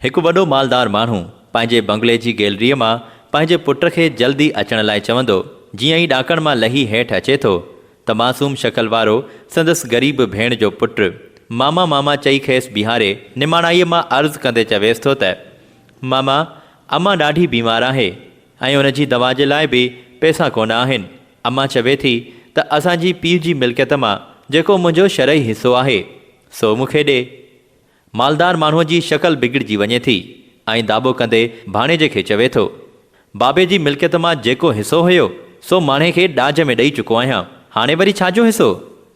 हिकु वॾो मालदार माण्हू पंहिंजे बंगले जी गैलरीअ मां पंहिंजे पुट खे जल्दी अचण लाइ चवंदो। जीअं ई ॾाकण मां लही हेठि अचे थो त मासूम शकल वारो संदसि ग़रीब भेण जो पुटु मामा मामा चई खेसि बीहारे निमाणाईअ मां अर्ज़ु कंदे चवेसि थो त मामा, अम्मा ॾाढी बीमार आहे ऐं उन जी दवा जे लाइ बि पैसा कोन आहिनि। अम्मा चवे थी त असांजी पीउ जी मिल्कियत मां जेको मुंहिंजो शरई हिसो आहे सो मूंखे ॾे। मालदार माण्हूअ जी शकल बिगड़जी वञे थी ऐं दाबो कंदे भाणेजे खे चवे थो, बाबे जी मिल्कियत मां जेको हिसो हुयो सो माणे खे ॾाज में ॾेई चुको आहियां। हाणे वरी छाजो हिसो?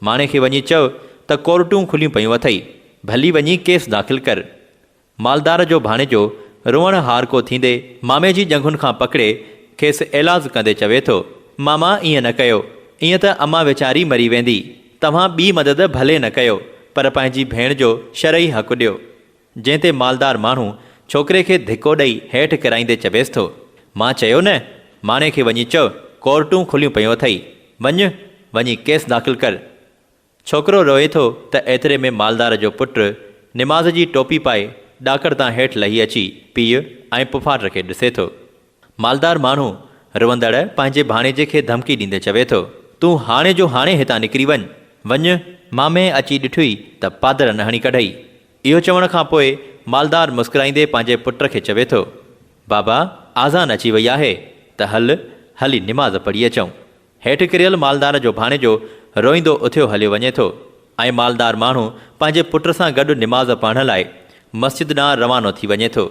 माणे खे वञी चओ त कोर्टूं खुलियूं पयूं अथई, भली वञी केस दाख़िल कर। मालदार जो भाणेजो रोअण हारको थींदे मामे जी ॼंघुनि खां पकिड़े खेसि इलाज कंदे चवे थो, मामा ईअं न कयो, ईअं त अम्मा वीचारी मरी वेंदी। तव्हां ॿी मदद भले न कयो, पर पंहिंजी भेण जो शरई हक़ु ॾियो। जंहिं ते मालदार माण्हू छोकिरे खे धिको ॾेई हेठि किराईंदे चवेसि थो, मां चयो न, माणे खे वञी चओ कोर्टूं खुलियूं पयूं अथई, वञी केस दाख़िल कर। छोकिरो रोए थो त एतिरे में मालदार जो पुटु निमाज़ जी टोपी पाए ॾाकड़ तां हेठि लही अची पीउ ऐं पुफाट खे ॾिसे थो। मालदार माण्हू रुअंदड़ पंहिंजे भाणेजे खे धमकी ॾींदे चवे थो, तूं हाणे जो हाणे हितां निकिरी वञ, मामे अची ॾिठुई त पादर न हणी कढई। इहो चवण खां पोइ मालदार मुस्कुराईंदे पंहिंजे पुट खे चवे थो, बाबा आज़ान अची वई आहे त हली निमाज़ पढ़ी अचूं। हेठि किरियल मालदार जो भाणेजो रोईंदो उथियो हलियो वञे थो ऐं मालदार माण्हू पंहिंजे पुट सां गॾु निमाज़ पढ़ण लाइ मस्जिद ॾांहुं रवानो थी वञे थो।